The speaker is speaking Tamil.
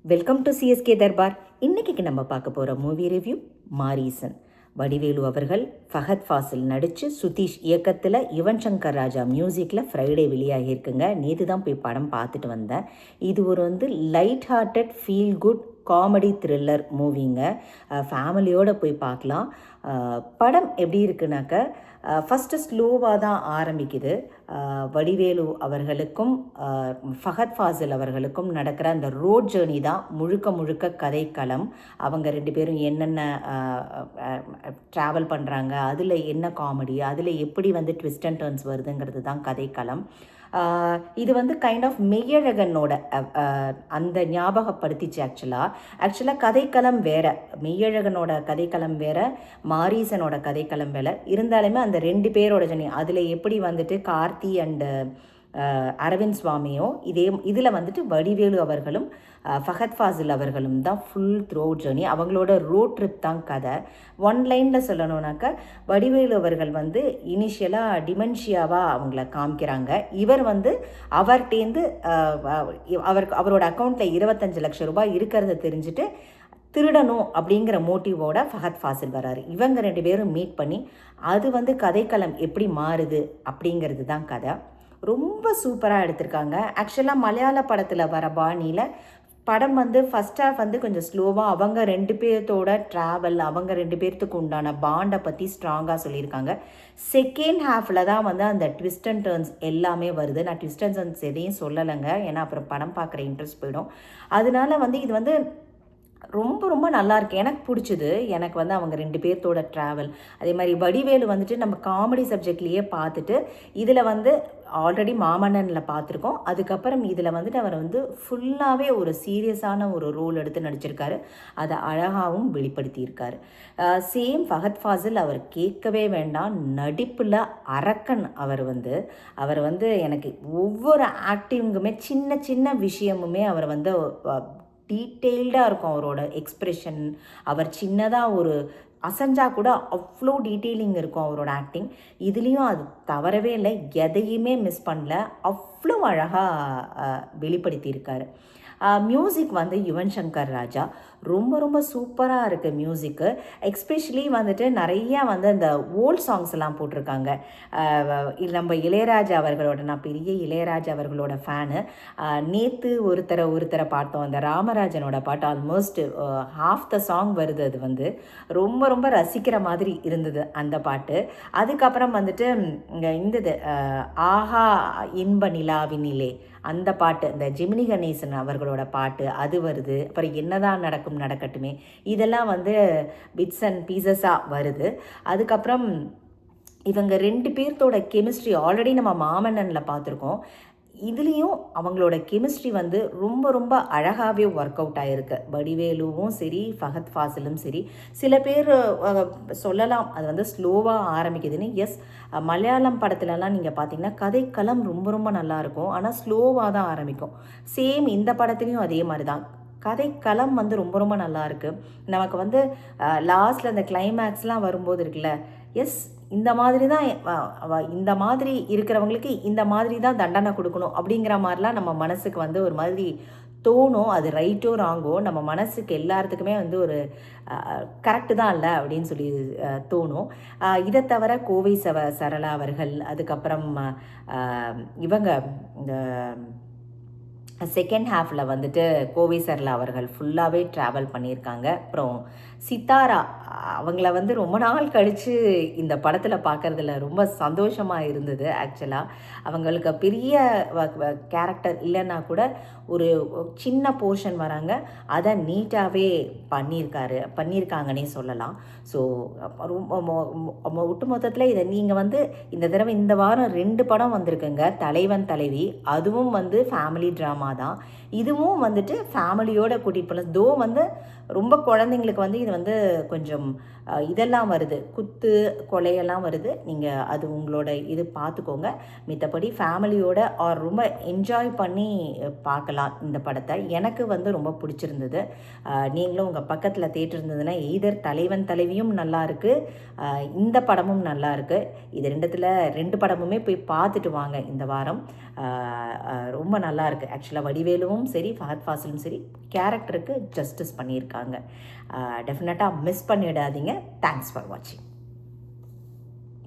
Welcome to CSK Darbar. இன்றைக்கி நம்ம பார்க்க போகிற மூவி ரிவ்யூ மாரீசன். வடிவேலு அவர்கள் ஃபஹத் ஃபாசில் நடித்து சுதீஷ் இயக்கத்தில் யுவன் சங்கர் ராஜா மியூசிக்கில் ஃப்ரைடே வெளியாகியிருக்குங்க. நேற்று தான் போய் படம் பார்த்துட்டு வந்தேன். இது ஒரு light hearted feel good comedy thriller மூவிங்க. ஃபேமிலியோடு போய் பார்க்கலாம். படம் எப்படி இருக்குனாக்க ஃபஸ்ட்டு ஸ்லோவாக தான் ஆரம்பிக்குது. வடிவேலு அவர்களுக்கும் ஃபஹத் ஃபாசில் அவர்களுக்கும் நடக்கிற அந்த ரோட் ஜேர்னி தான் முழுக்க முழுக்க கதைக்களம். அவங்க ரெண்டு பேரும் என்னென்ன ட்ராவல் பண்ணுறாங்க, அதில் என்ன காமெடி, அதில் எப்படி ட்விஸ்ட் அண்ட் டர்ன்ஸ் வருதுங்கிறது தான் கதைக்களம். இது கைண்ட் ஆஃப் மெய்யழகனோட அந்த ஞாபகப்படுத்திச்சு. ஆக்சுவலாக கதைக்களம் வேறு, மெய்யழகனோட கதைக்களம் வேறு, மாரீசனோட கதைக்களம் வேறு. இருந்தாலுமே அந்த ரெண்டு பேரோட ஜனி அதில் எப்படி கார்த்தி அண்டு அரவிந்த் சுவாமியும் இதில் வடிவேலு அவர்களும் ஃபஹத் ஃபாசில் அவர்களும் தான் ஃபுல் த்ரோ ஜேர்னி. அவங்களோட ரோட் ட்ரிப் தான் கதை. ஒன் லைனில் சொல்லணுன்னாக்கா வடிவேலு அவர்கள் இனிஷியலாக டிமென்ஷியாவாக அவங்கள காமிக்கிறாங்க. இவர் அவர்கிட்டேருந்து அவரோட அக்கௌண்ட்டில் 25 லட்சம் ரூபாய் இருக்கிறத தெரிஞ்சுட்டு திருடணும் அப்படிங்கிற மோட்டிவோட ஃபஹத் ஃபாசில் வராரு. இவங்க ரெண்டு பேரும் மீட் பண்ணி அது கதைக்களம் எப்படி மாறுது அப்படிங்கிறது தான் கதை. ரொம்ப சூப்பராக எடுத்திருக்காங்க. ஆக்சுவலாக மலையாள படத்தில் வர பாணியில் படம் ஃபஸ்ட் ஹாஃப் கொஞ்சம் ஸ்லோவாக அவங்க ரெண்டு பேர்த்தோட ட்ராவல், அவங்க ரெண்டு பேர்த்துக்கு உண்டான பாண்டை பற்றி ஸ்ட்ராங்காக சொல்லியிருக்காங்க. செகண்ட் ஹாஃபில் தான் அந்த ட்விஸ்ட் அண்ட் டர்ன்ஸ் எல்லாமே வருது. நான் ட்விஸ்ட் அண்ட் டர்ன்ஸ் எதையும் சொல்லலைங்க, ஏன்னா அப்புறம் படம் பார்க்குற இன்ட்ரெஸ்ட் போயிடும். அதனால இது ரொம்ப ரொம்ப நல்லாயிருக்கு. எனக்கு பிடிச்சிது. எனக்கு அவங்க ரெண்டு பேர்த்தோட ட்ராவல், அதே மாதிரி வடிவேலு நம்ம காமெடி சப்ஜெக்ட்லேயே பார்த்துட்டு இதில் ஆல்ரெடி மாமன்னனில் பார்த்துருக்கோம். அதுக்கப்புறம் இதில் அவர் ஃபுல்லாகவே ஒரு சீரியஸான ஒரு ரோல் எடுத்து நடிச்சிருக்காரு. அதை அழகாகவும் வெளிப்படுத்தியிருக்காரு. சேம் ஃபஹத் ஃபாசில் அவர் கேட்கவே வேண்டாம், நடிப்பில் அரக்கன். அவர் எனக்கு ஒவ்வொரு ஆக்டிங்குமே சின்ன சின்ன விஷயமுமே அவர் டீட்டெயில்டாக இருக்கும். அவரோட எக்ஸ்ப்ரெஷன், அவர் சின்னதாக ஒரு அசஞ்சா கூட அவ்வளோ டீட்டெயிலிங் இருக்கும் அவரோட ஆக்டிங். இதுலேயும் அது தவறவே இல்லை, எதையுமே மிஸ் பண்ணல, அவ்வளோ அழகாக வெளிப்படுத்தியிருக்காரு. மியூசிக் யுவன் சங்கர் ராஜா ரொம்ப ரொம்ப சூப்பராக இருக்குது மியூசிக்கு. எக்ஸ்பெஷலி நிறையா அந்த ஓல்ட் சாங்ஸ் எல்லாம் போட்டிருக்காங்க. நம்ம இளையராஜா அவர்களோட, நான் பெரிய இளையராஜா அவர்களோட ஃபேனு. நேற்று ஒருத்தரை பார்த்தோம், அந்த ராமராஜனோட பாட்டு ஆல்மோஸ்ட் ஹாஃப் த சாங் வருது. அது ரொம்ப ரொம்ப ரசிக்கிற மாதிரி இருந்தது அந்த பாட்டு. அதுக்கப்புறம் இந்தது ஆஹா இன்ப நிலாவினிலே அந்த பாட்டு, இந்த ஜெமினி கணேசன் அவர்களோட பாட்டு அது வருது. அப்புறம் என்னதான் நடக்கட்டுமே, இதெல்லாம் பிட்ஸ் அண்ட் பீசஸாக வருது. அதுக்கப்புறம் இவங்க ரெண்டு பேர்த்தோட கெமிஸ்ட்ரி ஆல்ரெடி நம்ம மாமன்னனில் பார்த்துருக்கோம். இதுலேயும் அவங்களோட கெமிஸ்ட்ரி ரொம்ப ரொம்ப அழகாகவே ஒர்க் அவுட் ஆகிருக்கு. வடிவேலுவும் சரி, ஃபஹத் ஃபாசிலும் சரி. சில பேர் சொல்லலாம் அது ஸ்லோவாக ஆரம்பிக்குதுன்னு. எஸ், மலையாளம் படத்துலலாம் நீங்கள் பார்த்தீங்கன்னா கதைக்களம் ரொம்ப ரொம்ப நல்லாயிருக்கும், ஆனால் ஸ்லோவாக தான் ஆரம்பிக்கும். சேம் இந்த படத்துலேயும் அதே மாதிரி தான். கதைக்களம் ரொம்ப ரொம்ப நல்லாயிருக்கு. நமக்கு லாஸ்ட்டில் அந்த கிளைமேக்ஸ்லாம் வரும்போது இருக்குல்ல, எஸ் இந்த மாதிரி தான் இந்த மாதிரி இருக்கிறவங்களுக்கு இந்த மாதிரி தான் தண்டனை கொடுக்கணும் அப்படிங்கிற மாதிரிலாம் நம்ம மனசுக்கு ஒரு மாதிரி தோணும். அது ரைட்டோ ராங்கோ நம்ம மனசுக்கு எல்லாத்துக்குமே ஒரு கரெக்டு தான் இல்லை அப்படின்னு சொல்லி தோணும். இதை தவிர கோவை சரளா அவர்கள், அதுக்கப்புறம் இவங்க இந்த செகண்ட் ஹாஃபில் கோவை சரளா அவர்கள் ஃபுல்லாகவே ட்ராவல் பண்ணியிருக்காங்க. அப்புறம் சித்தாரா அவங்கள ரொம்ப நாள் கழித்து இந்த படத்தில் பார்க்குறதுல ரொம்ப சந்தோஷமாக இருந்தது. ஆக்சுவலாக அவங்களுக்கு பெரிய கேரக்டர் இல்லைன்னா கூட ஒரு சின்ன போர்ஷன் வராங்க, அதை நீட்டாகவே பண்ணியிருக்காங்கன்னே சொல்லலாம். ஸோ ஒட்டு மொத்தத்தில் இதை நீங்கள் இந்த தடவை இந்த வாரம் 2 படம் வந்திருக்குங்க. தலைவன் தலைவி, அதுவும் ஃபேமிலி ட்ராமா தான். இதுவும் ஃபேமிலியோடு கூட்டிகிட்டு போகலாம். தோ ரொம்ப குழந்தைங்களுக்கு இது கொஞ்சம் இதெல்லாம் வருது, குத்து கொலையெல்லாம் வருது. நீங்கள் அது உங்களோட இது பார்த்துக்கோங்க. மித்தபடி ஃபேமிலியோட ரொம்ப என்ஜாய் பண்ணி பார்க்கலாம் இந்த படத்தை. எனக்கு ரொம்ப பிடிச்சிருந்தது. நீங்களும் உங்கள் பக்கத்தில் தேட்டர் இருந்ததுன்னா எய்தர் தலைவன் தலைவியும் நல்லாயிருக்கு, இந்த படமும் நல்லாயிருக்கு. இது 2 படமுமே போய் பார்த்துட்டு வாங்க இந்த வாரம். ரொம்ப நல்லா இருக்குது ஆக்சுவலாக. வடிவேலுவும் சரி ஃபஹத் ஃபாசிலும் சரி கேரக்டருக்கு ஜஸ்டிஸ் பண்ணியிருக்காங்க. டெஃபினட்டாக மிஸ் பண்ணிடாதீங்க. தேங்க்ஸ் ஃபார் வாட்சிங்.